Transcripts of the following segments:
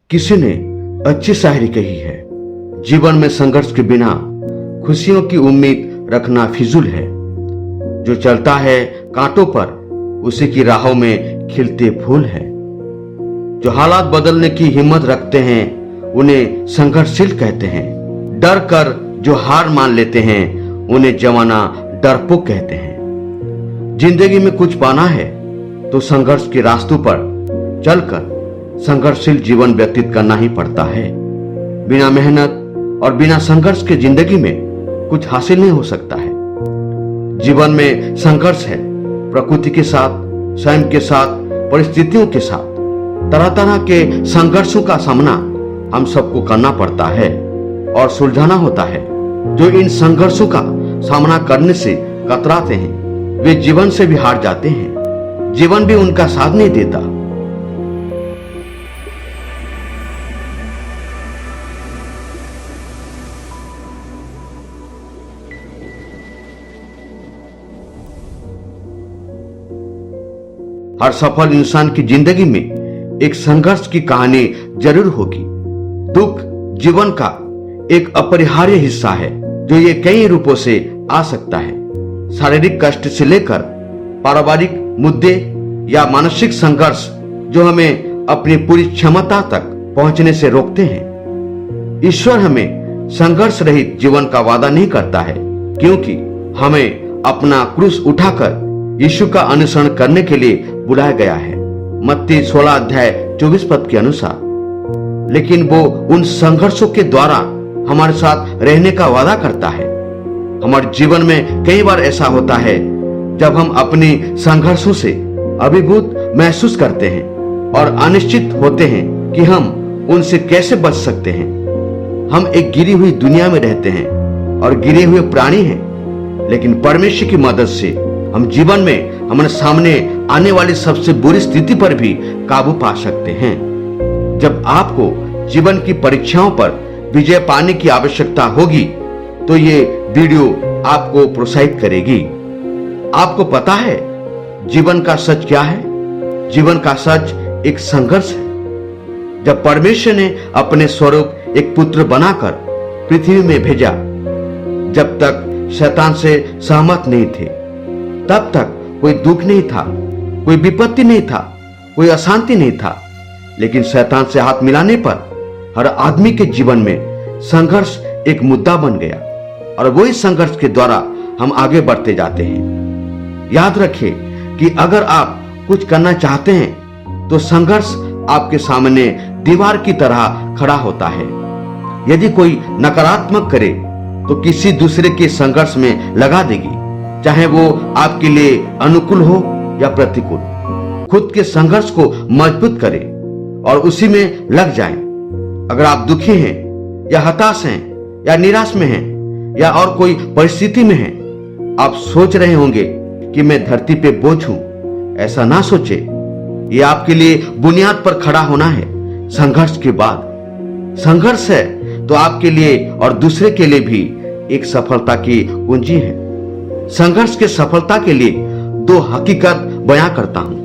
किसी ने अच्छी शायरी कही है, जीवन में संघर्ष के बिना खुशियों की उम्मीद रखना फिजूल है। जो चलता है कांटों पर उसी की राहों में खिलते फूल है। जो हालात बदलने की हिम्मत रखते हैं उन्हें संघर्षशील कहते हैं। डर कर जो हार मान लेते हैं उन्हें जमाना डरपोक कहते हैं। जिंदगी में कुछ पाना है तो संघर्ष के रास्तों पर चलकर संघर्षशील जीवन व्यतीत करना ही पड़ता है। बिना मेहनत और बिना संघर्ष के जिंदगी में कुछ हासिल नहीं हो सकता है। जीवन में संघर्ष है, प्रकृति के साथ, स्वयं के साथ, परिस्थितियों के साथ। तरह तरह के संघर्षों का सामना हम सबको करना पड़ता है और सुलझाना होता है। जो इन संघर्षों का सामना करने से कतराते हैं वे जीवन से भी हार जाते हैं। जीवन भी उनका साथ नहीं देता। हर सफल इंसान की जिंदगी में एक संघर्ष की कहानी जरूर होगी। दुख जीवन का एक अपरिहार्य हिस्सा है जो ये कई रूपों से आ सकता है। शारीरिक कष्ट से लेकर पारिवारिक मुद्दे या मानसिक संघर्ष जो हमें अपनी पूरी क्षमता तक पहुंचने से रोकते हैं। ईश्वर हमें संघर्ष रहित जीवन का वादा नहीं करता है, क्योंकि हमें अपना क्रूस उठाकर यीशु का अनुसरण करने के लिए बुलाया गया है, मत्ती 16 अध्याय 24 पद के अनुसार। लेकिन वो उन संघर्षों के द्वारा हमारे साथ रहने का वादा करता है। हमारे जीवन में कई बार ऐसा होता है जब हम अपनी संघर्षों से अभिभूत महसूस करते हैं और अनिश्चित होते हैं कि हम उनसे कैसे बच सकते हैं। हम एक गिरी हुई दुनिया में रहते हैं और गिरे हुए प्राणी हैं, लेकिन परमेश्वर की मदद से हम जीवन में हमारे सामने आने वाली सबसे बुरी स्थिति पर भी काबू पा सकते हैं। जब आपको जीवन की परीक्षाओं पर विजय पाने की आवश्यकता होगी तो ये वीडियो आपको प्रोत्साहित करेगी। आपको पता है जीवन का सच क्या है? जीवन का सच एक संघर्ष है। जब परमेश्वर ने अपने स्वरूप एक पुत्र बनाकर पृथ्वी में भेजा, जब तक शैतान से सहमत नहीं थे तब तक कोई दुख नहीं था, कोई विपत्ति नहीं था, कोई अशांति नहीं था। लेकिन शैतान से हाथ मिलाने पर हर आदमी के जीवन में संघर्ष एक मुद्दा बन गया और वही संघर्ष के द्वारा हम आगे बढ़ते जाते हैं। याद रखिए कि अगर आप कुछ करना चाहते हैं तो संघर्ष आपके सामने दीवार की तरह खड़ा होता है। यदि कोई नकारात्मक करे तो किसी दूसरे के संघर्ष में लगा देगी, चाहे वो आपके लिए अनुकूल हो या प्रतिकूल। खुद के संघर्ष को मजबूत करें और उसी में लग जाएं। अगर आप दुखी हैं या हताश हैं या निराश में हैं या और कोई परिस्थिति में हैं, आप सोच रहे होंगे कि मैं धरती पे बोझ हूं। ऐसा ना सोचे, ये आपके लिए बुनियाद पर खड़ा होना है। संघर्ष के बाद संघर्ष है तो आपके लिए और दूसरे के लिए भी एक सफलता की कुंजी है। संघर्ष के सफलता के लिए दो हकीकत बयां करता हूं।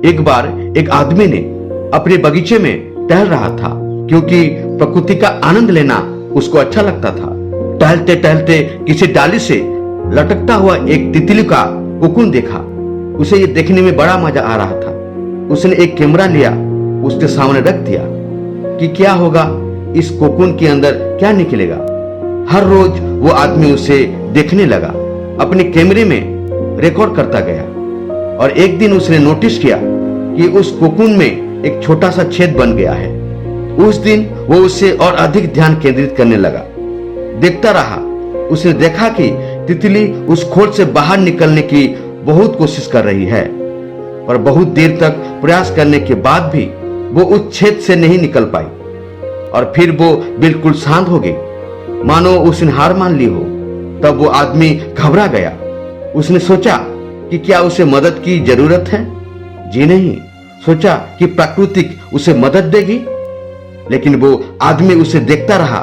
एक बार एक आदमी ने अपने बगीचे में टहल रहा था, क्योंकि प्रकृति का आनंद लेना उसको अच्छा लगता था। टहलते टहलते किसी डाली से लटकता हुआ एक तितली का कोकून देखा। उसे ये देखने में बड़ा मजा आ रहा था। उसने एक कैमरा लिया, उसके सामने रख दिया कि क्या होगा, इस कोकून के अंदर क्या निकलेगा। हर रोज वो आदमी उसे देखने लगा, अपने कैमरे में रिकॉर्ड करता गया। और एक दिन उसने नोटिस किया कि उस कोकून में एक छोटा सा छेद बन गया है। उस दिन वो उससे और अधिक ध्यान केंद्रित करने लगा। देखता रहा। उसने देखा कि तितली उस खोल से बाहर निकलने की बहुत कोशिश कर रही है, पर बहुत देर तक प्रयास करने के बाद भी वो उस छेद से नहीं निकल पाई। और फिर वो बिल्कुल शांत हो गई, मानो उसने हार मान ली हो। तब वो आदमी घबरा गया। उसने सोचा कि क्या उसे मदद की जरूरत है? जी नहीं। सोचा कि प्रकृति उसे मदद देगी, लेकिन वो आदमी उसे देखता रहा।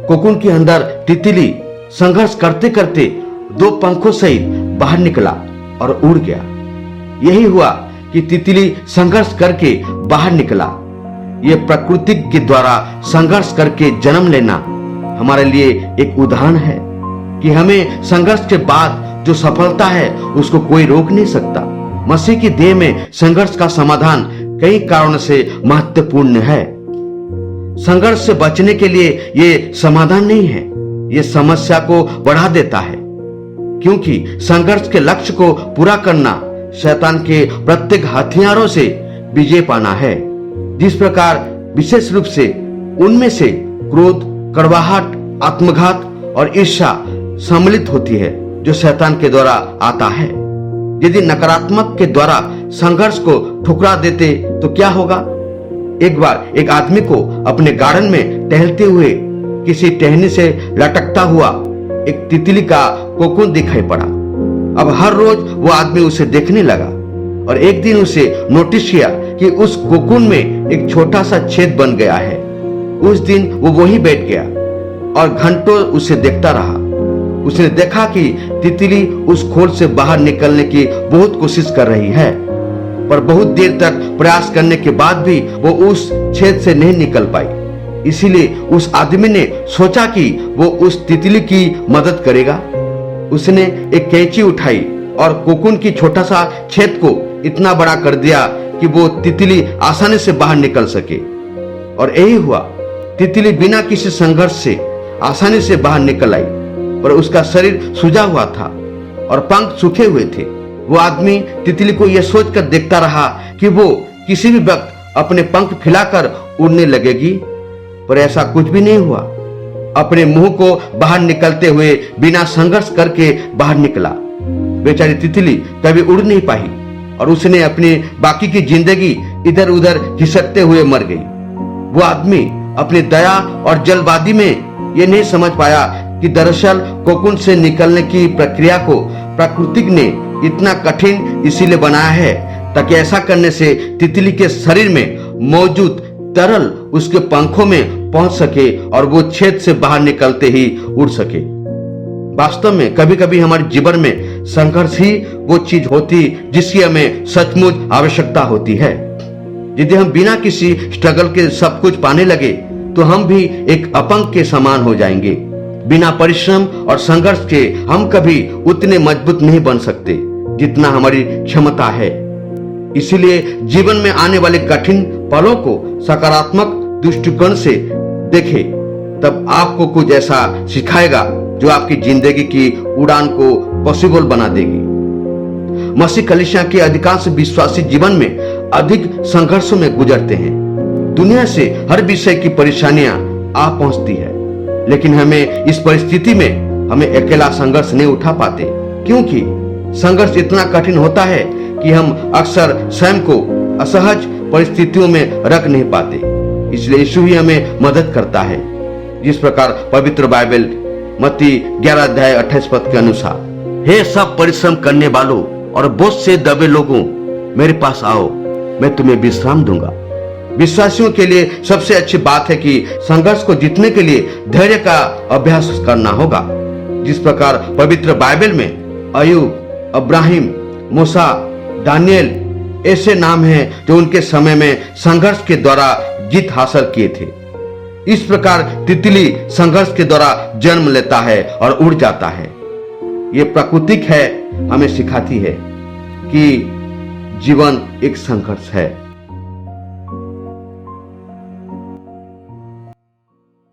कोकून के अंदर तितली संघर्ष करते करते दो पंखों सहित बाहर निकला और उड़ गया। यही हुआ कि तितली संघर्ष करके बाहर निकला, ये प्रकृति के द्वारा संघर्ष करके जन्म लेना हमारे लिए एक उदाहरण है कि हमें संघर्ष के बाद जो सफलता है उसको कोई रोक नहीं सकता। मसीह की देह में संघर्ष का समाधान कई कारणों से महत्वपूर्ण है। संघर्ष से बचने के लिए ये समाधान नहीं है, ये समस्या को बढ़ा देता है, क्योंकि संघर्ष के लक्ष्य को पूरा करना शैतान के प्रत्येक हथियारों से विजय पाना है। जिस प्रकार विशेष रूप से उनमें से क्रोध, कड़वाहट, आत्मघात और ईर्ष्या सम्मिलित होती है जो शैतान के द्वारा आता है। यदि नकारात्मक के द्वारा संघर्ष को ठुकरा देते तो क्या होगा? एक बार एक आदमी को अपने गार्डन में टहलते हुए किसी टहनी से लटकता हुआ एक तितली का कोकून दिखाई पड़ा। अब हर रोज वो आदमी उसे देखने लगा और एक दिन उसे नोटिस किया कि उस कोकून में एक छोटा सा छेद बन गया है। उस दिन वो वहीं बैठ गया और घंटों उसे देखता रहा। उसने देखा कि तितली उस खोल से बाहर निकलने की बहुत कोशिश कर रही है, पर बहुत देर तक प्रयास करने के बाद भी वो उस छेद से नहीं निकल पाई। इसीलिए उस आदमी ने सोचा कि वो उस तितली की मदद करेगा। उसने एक कैंची उठाई और कोकून की छोटा सा छेद को इतना बड़ा कर दिया कि वो तितली आसानी से बाहर निकल सके। और यही हुआ, तितली बिना किसी संघर्ष से आसानी से बाहर निकल आई, पर उसका शरीर सूजा हुआ था और पंख सूखे हुए थे। वो आदमी तितली को यह सोचकर देखता रहा कि वो किसी भी वक्त अपने पंख फैलाकर उड़ने लगेगी, पर ऐसा कुछ भी नहीं हुआ। अपने मुंह को बाहर निकलते हुए बिना संघर्ष करके बाहर निकला। बेचारी तितली कभी उड़ नहीं पाई और उसने अपनी बाकी की जिंदगी इधर उधर घिसटते हुए मर गई। वो आदमी अपनी दया और जल्दबाजी में ये नहीं समझ पाया कि दरअसल कोकून से निकलने की प्रक्रिया को प्रकृति ने इतना कठिन इसीलिए बनाया है ताकि ऐसा करने से तितली के शरीर में मौजूद तरल उसके पंखों में पहुंच सके और वो छेद से बाहर निकलते ही उड़ सके। वास्तव में कभी कभी हमारे जीवन में संघर्ष ही वो चीज होती जिसकी हमें सचमुच आवश्यकता होती है। यदि हम बिना किसी स्ट्रगल के सब कुछ पाने लगे तो हम भी एक अपंग के समान हो जाएंगे। बिना परिश्रम और संघर्ष के हम कभी उतने मजबूत नहीं बन सकते जितना हमारी क्षमता है। इसीलिए जीवन में आने वाले कठिन पलों को सकारात्मक दृष्टिकोण से देखें, तब आपको कुछ ऐसा सिखाएगा जो आपकी जिंदगी की उड़ान को पॉसिबल बना देगी। मसीह कलीसिया के अधिकांश विश्वासी जीवन में अधिक संघर्षों में गुजरते हैं। दुनिया से हर विषय की परेशानियां आ पहुंचती है, लेकिन हमें इस परिस्थिति में हमें अकेला संघर्ष नहीं उठा पाते, क्योंकि संघर्ष इतना कठिन होता है कि हम अक्सर स्वयं को असहज परिस्थितियों में रख नहीं पाते। इसलिए यीशु ही हमें मदद करता है। जिस प्रकार पवित्र बाइबल मत्ती 11:28 के अनुसार, हे सब परिश्रम करने वालों और बोझ से दबे लोगों, मेरे पास आओ, मैं तुम्हें विश्राम दूंगा। विश्वासियों के लिए सबसे अच्छी बात है कि संघर्ष को जीतने के लिए धैर्य का अभ्यास करना होगा। जिस प्रकार पवित्र बाइबल में अय्यूब, अब्राहिम, मूसा, दानियल ऐसे नाम हैं जो उनके समय में संघर्ष के द्वारा जीत हासिल किए थे। इस प्रकार तितली संघर्ष के द्वारा जन्म लेता है और उड़ जाता है। ये प्राकृतिक है, हमें सिखाती है कि जीवन एक संघर्ष है।